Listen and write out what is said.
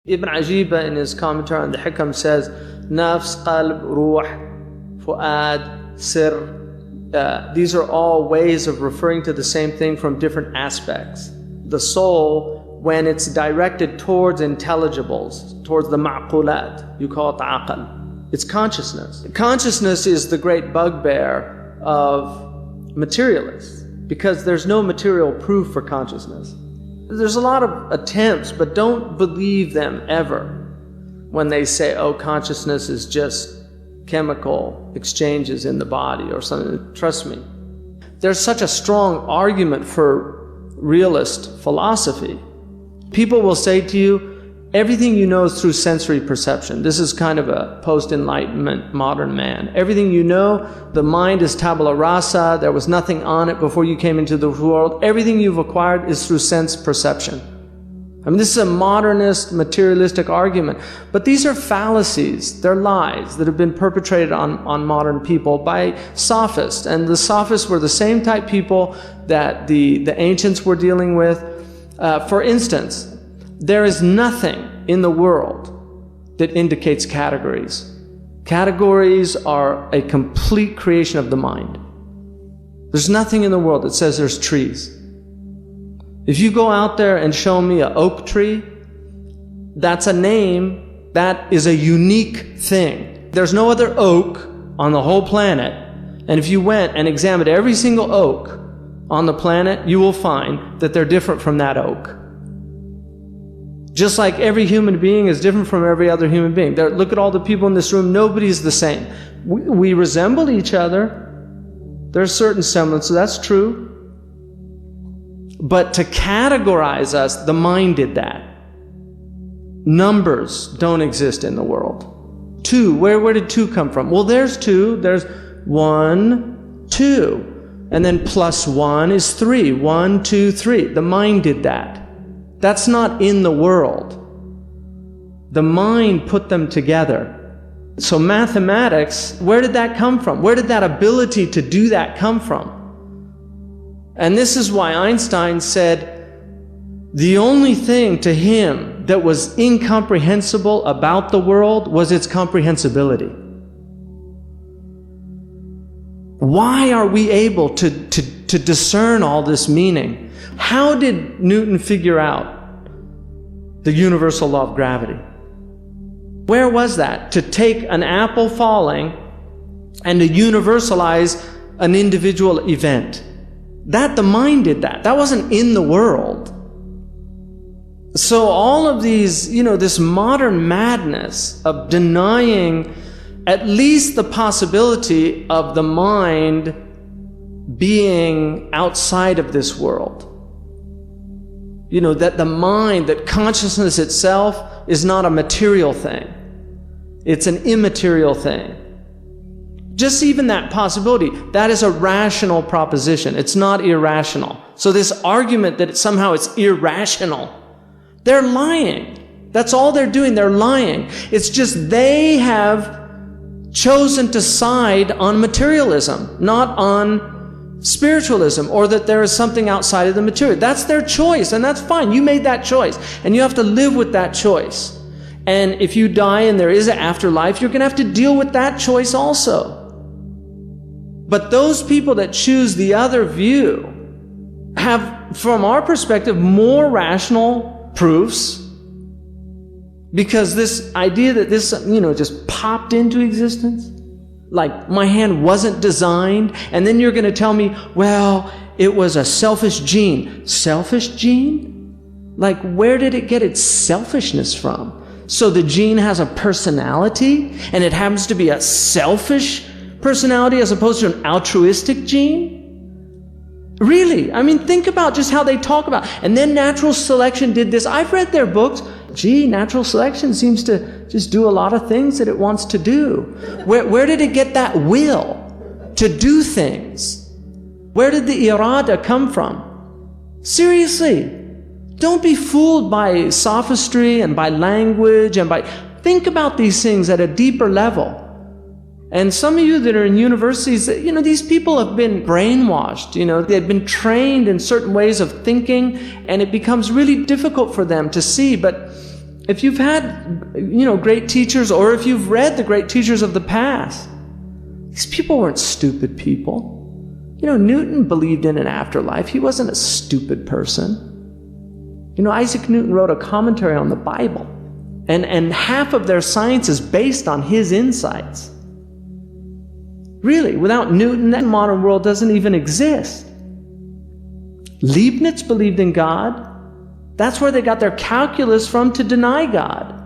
Ibn Ajiba in his commentary on the Hikam says, Nafs, Qalb, Ruh, Fu'ad, Sir. These are all ways of referring to the same thing from different aspects. The soul, when it's directed towards intelligibles, towards the ma'qulat, you call it aqal. It's consciousness. Consciousness is the great bugbear of materialists because there's no material proof for consciousness. There's a lot of attempts, but don't believe them ever when they say, oh, consciousness is just chemical exchanges in the body or something. Trust me. There's such a strong argument for realist philosophy. People will say to you, everything you know is through sensory perception. This is kind of a post-enlightenment modern man. Everything you know, the mind is tabula rasa, there was nothing on it before you came into the world. Everything you've acquired is through sense perception. I mean, this is a modernist, materialistic argument. But these are fallacies, they're lies that have been perpetrated on modern people by sophists. And the sophists were the same type people that the ancients were dealing with. For instance, there is nothing in the world that indicates categories. Categories are a complete creation of the mind. There's nothing in the world that says there's trees. If you go out there and show me an oak tree, that's a name, that is a unique thing. There's no other oak on the whole planet, and if you went and examined every single oak on the planet, you will find that they're different from that oak. Just like every human being is different from every other human being. Look at all the people in this room, nobody's the same. We resemble each other. There's certain semblances, that's true. But to categorize us, the mind did that. Numbers don't exist in the world. 2, where did 2 come from? Well, there's 2, there's 1, 2. And then plus 1 is 3, 1, 2, 3. The mind did that. That's not in the world. The mind put them together. So mathematics, where did that come from? Where did that ability to do that come from? And this is why Einstein said the only thing to him that was incomprehensible about the world was its comprehensibility. Why are we able to discern all this meaning? How did Newton figure out the universal law of gravity? Where was that? To take an apple falling and to universalize an individual event. That the mind did that. That wasn't in the world. So all of these, this modern madness of denying at least the possibility of the mind being outside of this world. That the mind, that consciousness itself is not a material thing. It's an immaterial thing. Just even that possibility, that is a rational proposition. It's not irrational. So this argument that somehow it's irrational, they're lying. That's all they're doing, they're lying. It's just they have chosen to side on materialism, not on spiritualism, or that there is something outside of the material. That's their choice, and that's fine. You made that choice, and you have to live with that choice. And if you die and there is an afterlife, you're going to have to deal with that choice also. But those people that choose the other view have, from our perspective, more rational proofs, because this idea that this, just popped into existence, like my hand wasn't designed, and then you're going to tell me, well, it was a selfish gene. Selfish gene? Like, where did it get its selfishness from? So the gene has a personality, and it happens to be a selfish personality as opposed to an altruistic gene? Really? I mean, think about just how they talk about. And then natural selection did this. I've read their books. Gee, natural selection seems to just do a lot of things that it wants to do. Where did it get that will to do things? Where did the irada come from? Seriously, don't be fooled by sophistry and by language and by... Think about these things at a deeper level. And some of you that are in universities, these people have been brainwashed, they've been trained in certain ways of thinking, and it becomes really difficult for them to see. But If you've had, great teachers, or if you've read the great teachers of the past, these people weren't stupid people. Newton believed in an afterlife. He wasn't a stupid person. Isaac Newton wrote a commentary on the Bible, and half of their science is based on his insights. Really, without Newton, that modern world doesn't even exist. Leibniz believed in God. That's where they got their calculus from to deny God.